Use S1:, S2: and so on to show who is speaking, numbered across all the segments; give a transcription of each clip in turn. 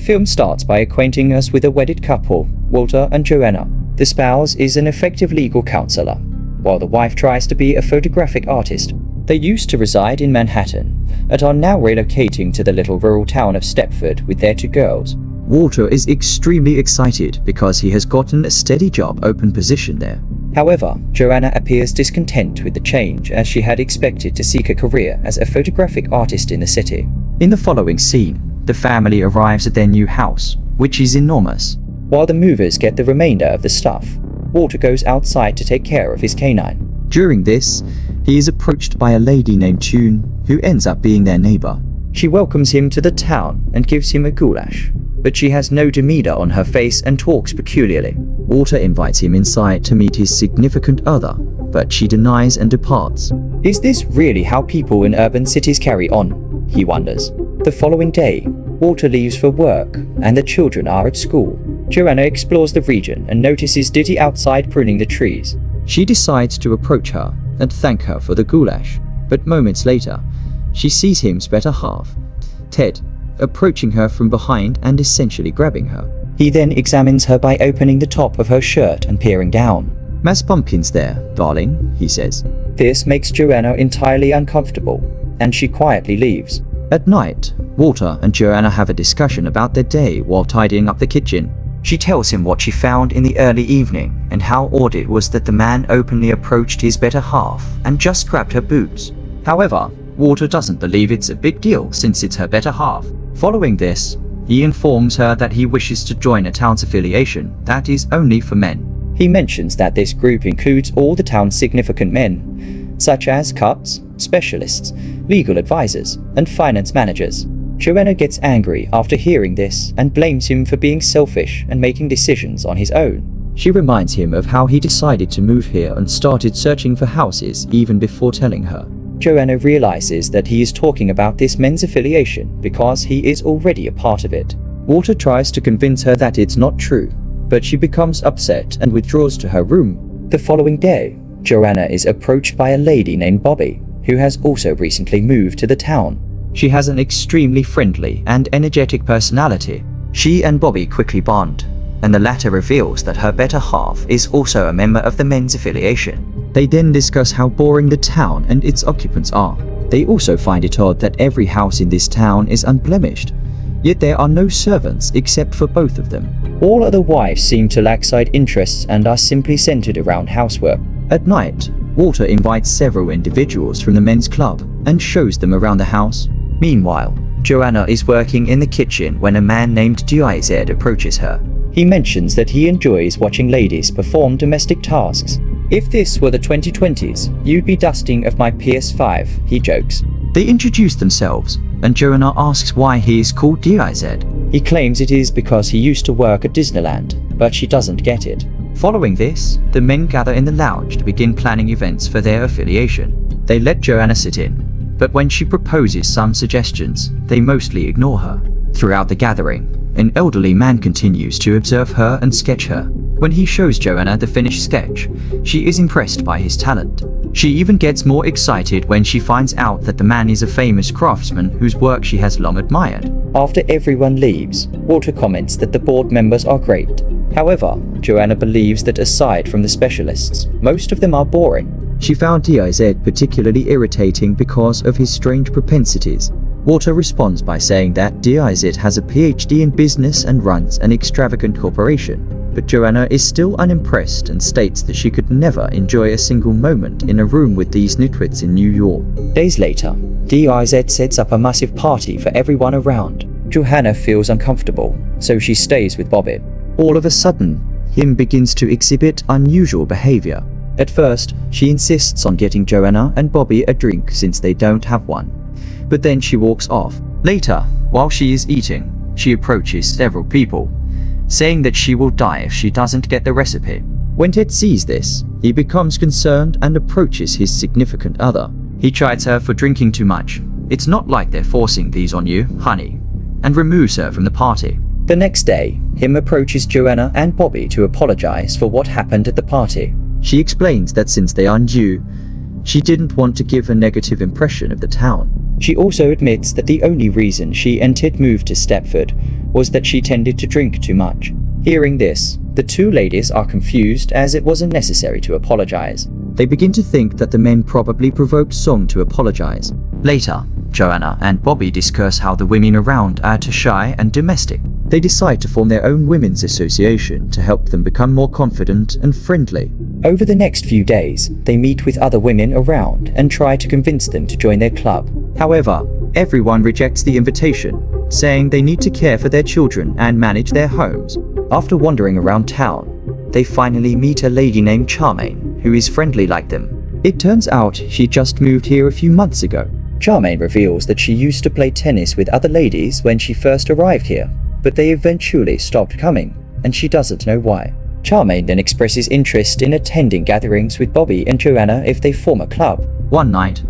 S1: film starts by acquainting us with a wedded couple, Walter and Joanna. The spouse is an effective legal counselor, while the wife tries to be a photographic artist. They used to reside in Manhattan, and are now relocating to the little rural town of Stepford with their two girls. Walter is extremely excited because he has gotten a steady job open position there. However, Joanna appears discontent with the change, as she had expected to seek a career as a photographic artist in the city. In the following scene, the family arrives at their new house, which is enormous. While the movers get the remainder of the stuff, Walter goes outside to take care of his canine. During this, he is approached by a lady named June, who ends up being their neighbor. She welcomes him to the town and gives him a goulash, but she has no demeanor on her face and talks peculiarly. Walter invites him inside to meet his significant other, but she denies and departs. Is this really how people in urban cities carry on? He wonders. The following day, Walter leaves for work, and the children are at school. Joanna explores the region and notices Diddy outside pruning the trees. She decides to approach her and thank her for the goulash, but moments later, she sees him's better half, Ted, approaching her from behind and essentially grabbing her. He then examines her by opening the top of her shirt and peering down. "Mass pumpkins there, darling," he says. This makes Joanna entirely uncomfortable, and she quietly leaves. At night, Walter and Joanna have a discussion about their day while tidying up the kitchen. She tells him what she found in the early evening and how odd it was that the man openly approached his better half and just grabbed her boobs. However, Walter doesn't believe it's a big deal since it's her better half. Following this, he informs her that he wishes to join a town's affiliation that is only for men. He mentions that this group includes all the town's significant men, such as cuts, specialists, legal advisors, and finance managers. Joanna gets angry after hearing this and blames him for being selfish and making decisions on his own. She reminds him of how he decided to move here and started searching for houses even before telling her. Joanna realizes that he is talking about this men's affiliation because he is already a part of it. Walter tries to convince her that it's not true, but she becomes upset and withdraws to her room. The following day, Joanna is approached by a lady named Bobby, who has also recently moved to the town. She has an extremely friendly and energetic personality. She and Bobby quickly bond, and the latter reveals that her better half is also a member of the men's affiliation. They then discuss how boring the town and its occupants are. They also find it odd that every house in this town is unblemished, yet there are no servants except for both of them. All other wives seem to lack side interests and are simply centered around housework. At night, Walter invites several individuals from the men's club and shows them around the house. Meanwhile, Joanna is working in the kitchen when a man named Diz approaches her. He mentions that he enjoys watching ladies perform domestic tasks. "If this were the 2020s, you'd be dusting of my PS5, he jokes. They introduce themselves, and Joanna asks why he is called Diz. He claims it is because he used to work at Disneyland, but she doesn't get it. Following this, the men gather in the lounge to begin planning events for their affiliation. They let Joanna sit in, but when she proposes some suggestions, they mostly ignore her. Throughout the gathering, an elderly man continues to observe her and sketch her. When he shows Joanna the finished sketch, she is impressed by his talent. She even gets more excited when she finds out that the man is a famous craftsman whose work she has long admired. After everyone leaves, Walter comments that the board members are great. However, Joanna believes that aside from the specialists, most of them are boring. She found Diz particularly irritating because of his strange propensities. Walter responds by saying that Diz has a PhD in business and runs an extravagant corporation, but Joanna is still unimpressed and states that she could never enjoy a single moment in a room with these nitwits in New York. Days later, Diz sets up a massive party for everyone around. Joanna feels uncomfortable, so she stays with Bobby. All of a sudden, him begins to exhibit unusual behavior. At first, she insists on getting Joanna and Bobby a drink since they don't have one, but then she walks off. Later, while she is eating, she approaches several people, saying that she will die if she doesn't get the recipe. When Ted sees this, he becomes concerned and approaches his significant other. He chides her for drinking too much. "It's not like they're forcing these on you, honey," and removes her from the party. The next day, him approaches Joanna and Bobby to apologize for what happened at the party. She explains that since they are new, she didn't want to give a negative impression of the town. She also admits that the only reason she and Ted moved to Stepford was that she tended to drink too much. Hearing this, the two ladies are confused as it wasn't necessary to apologize. They begin to think that the men probably provoked Song to apologize. Later, Joanna and Bobby discuss how the women around are too shy and domestic. They decide to form their own women's association to help them become more confident and friendly. Over the next few days, they meet with other women around and try to convince them to join their club. However, everyone rejects the invitation, saying they need to care for their children and manage their homes. After wandering around town, they finally meet a lady named Charmaine, who is friendly like them. It turns out she just moved here a few months ago. Charmaine reveals that she used to play tennis with other ladies when she first arrived here, but they eventually stopped coming, and she doesn't know why. Charmaine then expresses interest in attending gatherings with Bobby and Joanna if they form a club. One night,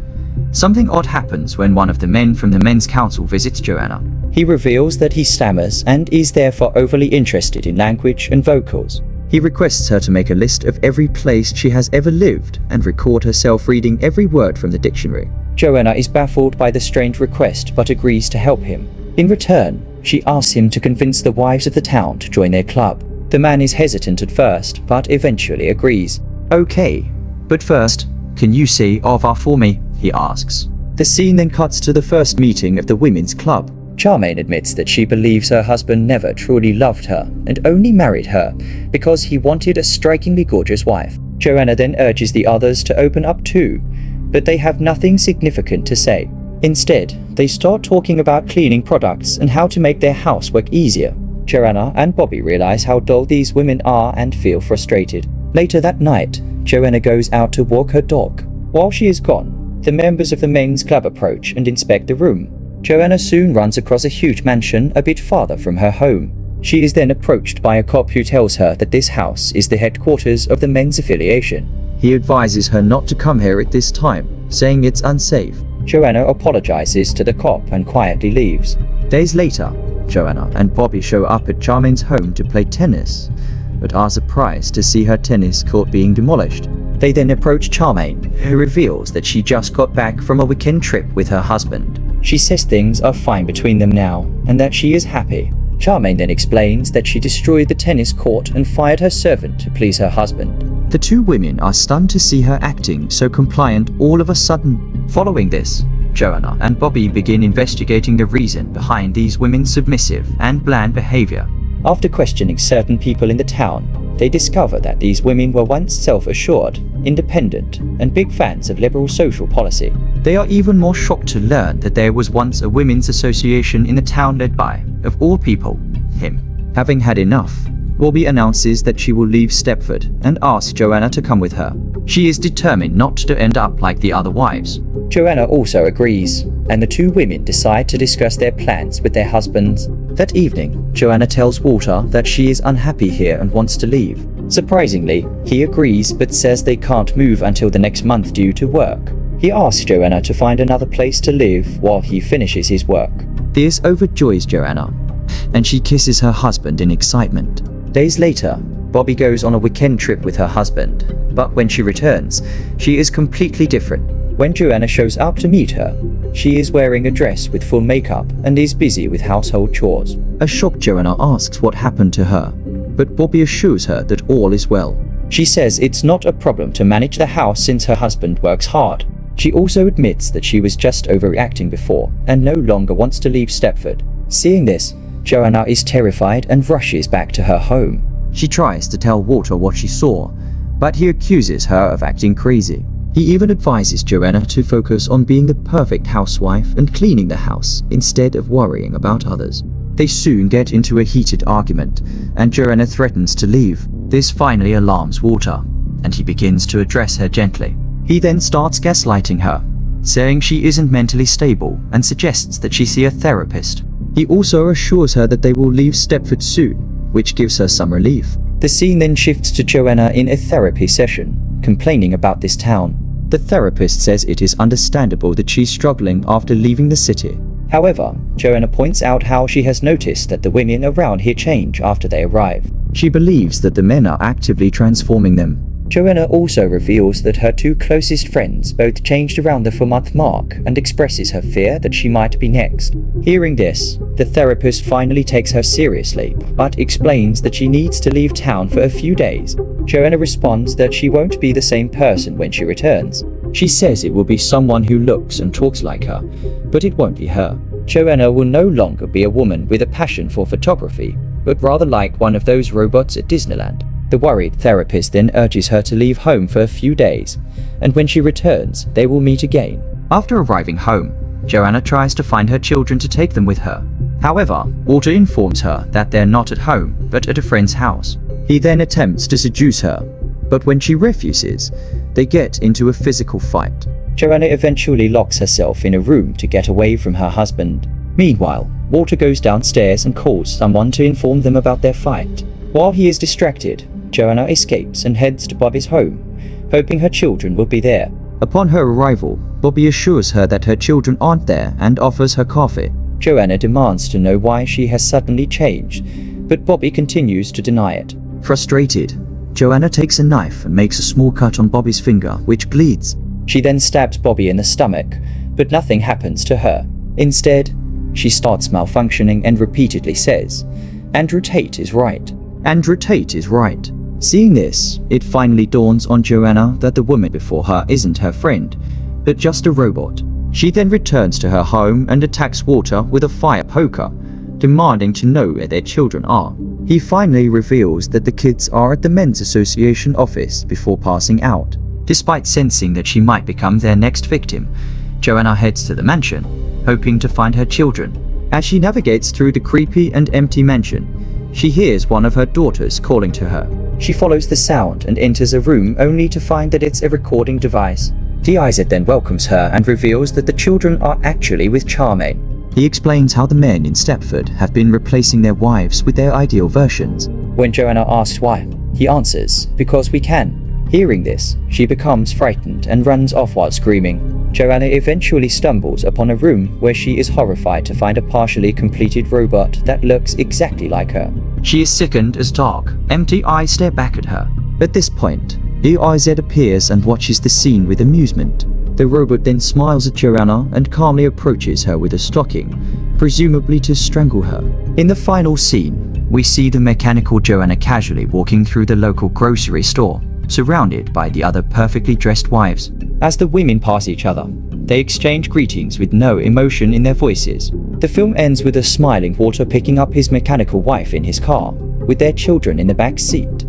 S1: something odd happens when one of the men from the men's council visits Joanna. He reveals that he stammers and is therefore overly interested in language and vocals. He requests her to make a list of every place she has ever lived and record herself reading every word from the dictionary. Joanna is baffled by the strange request but agrees to help him. In return, she asks him to convince the wives of the town to join their club. The man is hesitant at first, but eventually agrees. Okay, but first, can you say over for me? He asks. The scene then cuts to the first meeting of the women's club. Charmaine admits that she believes her husband never truly loved her and only married her because he wanted a strikingly gorgeous wife. Joanna then urges the others to open up too, but they have nothing significant to say. Instead, they start talking about cleaning products and how to make their house work easier. Joanna and Bobby realize how dull these women are and feel frustrated. Later that night, Joanna goes out to walk her dog. While she is gone, the members of the men's club approach and inspect the room. Joanna soon runs across a huge mansion a bit farther from her home. She is then approached by a cop who tells her that this house is the headquarters of the men's affiliation. He advises her not to come here at this time, saying it's unsafe. Joanna apologizes to the cop and quietly leaves. Days later, Joanna and Bobby show up at Charmaine's home to play tennis, but are surprised to see her tennis court being demolished. They then approach Charmaine, who reveals that she just got back from a weekend trip with her husband. She says things are fine between them now, and that she is happy. Charmaine then explains that she destroyed the tennis court and fired her servant to please her husband. The two women are stunned to see her acting so compliant all of a sudden. Following this, Joanna and Bobby begin investigating the reason behind these women's submissive and bland behavior. After questioning certain people in the town, they discover that these women were once self-assured, independent, and big fans of liberal social policy. They are even more shocked to learn that there was once a women's association in the town led by, of all people, him. Having had enough, Bobby announces that she will leave Stepford and asks Joanna to come with her. She is determined not to end up like the other wives. Joanna also agrees, and the two women decide to discuss their plans with their husbands. That evening, Joanna tells Walter that she is unhappy here and wants to leave. Surprisingly, he agrees but says they can't move until the next month due to work. He asks Joanna to find another place to live while he finishes his work. This overjoys Joanna, and she kisses her husband in excitement. Days later, Bobby goes on a weekend trip with her husband, but when she returns, she is completely different. When Joanna shows up to meet her, she is wearing a dress with full makeup and is busy with household chores. A shocked Joanna asks what happened to her, but Bobby assures her that all is well. She says it's not a problem to manage the house since her husband works hard. She also admits that she was just overreacting before and no longer wants to leave Stepford. Seeing this, Joanna is terrified and rushes back to her home. She tries to tell Walter what she saw, but he accuses her of acting crazy. He even advises Joanna to focus on being the perfect housewife and cleaning the house instead of worrying about others. They soon get into a heated argument, and Joanna threatens to leave. This finally alarms Walter, and he begins to address her gently. He then starts gaslighting her, saying she isn't mentally stable and suggests that she see a therapist. He also assures her that they will leave Stepford soon, which gives her some relief. The scene then shifts to Joanna in a therapy session, complaining about this town. The therapist says it is understandable that she's struggling after leaving the city. However, Joanna points out how she has noticed that the women around here change after they arrive. She believes that the men are actively transforming them. Joanna also reveals that her two closest friends both changed around the 4-month mark and expresses her fear that she might be next. Hearing this, the therapist finally takes her seriously, but explains that she needs to leave town for a few days. Joanna responds that she won't be the same person when she returns. She says it will be someone who looks and talks like her, but it won't be her. Joanna will no longer be a woman with a passion for photography, but rather like one of those robots at Disneyland. The worried therapist then urges her to leave home for a few days, and when she returns, they will meet again. After arriving home, Joanna tries to find her children to take them with her. However, Walter informs her that they're not at home, but at a friend's house. He then attempts to seduce her, but when she refuses, they get into a physical fight. Joanna eventually locks herself in a room to get away from her husband. Meanwhile, Walter goes downstairs and calls someone to inform them about their fight. While he is distracted, Joanna escapes and heads to Bobby's home, hoping her children will be there. Upon her arrival, Bobby assures her that her children aren't there and offers her coffee. Joanna demands to know why she has suddenly changed, but Bobby continues to deny it. Frustrated, Joanna takes a knife and makes a small cut on Bobby's finger, which bleeds. She then stabs Bobby in the stomach, but nothing happens to her. Instead, she starts malfunctioning and repeatedly says, "Andrew Tate is right. Andrew Tate is right." Seeing this, it finally dawns on Joanna that the woman before her isn't her friend, but just a robot. She then returns to her home and attacks Walter with a fire poker, demanding to know where their children are. He finally reveals that the kids are at the Men's Association office before passing out. Despite sensing that she might become their next victim, Joanna heads to the mansion, hoping to find her children. As she navigates through the creepy and empty mansion, she hears one of her daughters calling to her. She follows the sound and enters a room only to find that it's a recording device. Isaac then welcomes her and reveals that the children are actually with Charmaine. He explains how the men in Stepford have been replacing their wives with their ideal versions. When Joanna asks why, he answers, "Because we can." Hearing this, she becomes frightened and runs off while screaming. Joanna eventually stumbles upon a room where she is horrified to find a partially completed robot that looks exactly like her. She is sickened as dark, empty eyes stare back at her. At this point, EIZ appears and watches the scene with amusement. The robot then smiles at Joanna and calmly approaches her with a stocking, presumably to strangle her. In the final scene, we see the mechanical Joanna casually walking through the local grocery store, surrounded by the other perfectly dressed wives. As the women pass each other, they exchange greetings with no emotion in their voices. The film ends with a smiling Walter picking up his mechanical wife in his car, with their children in the back seat.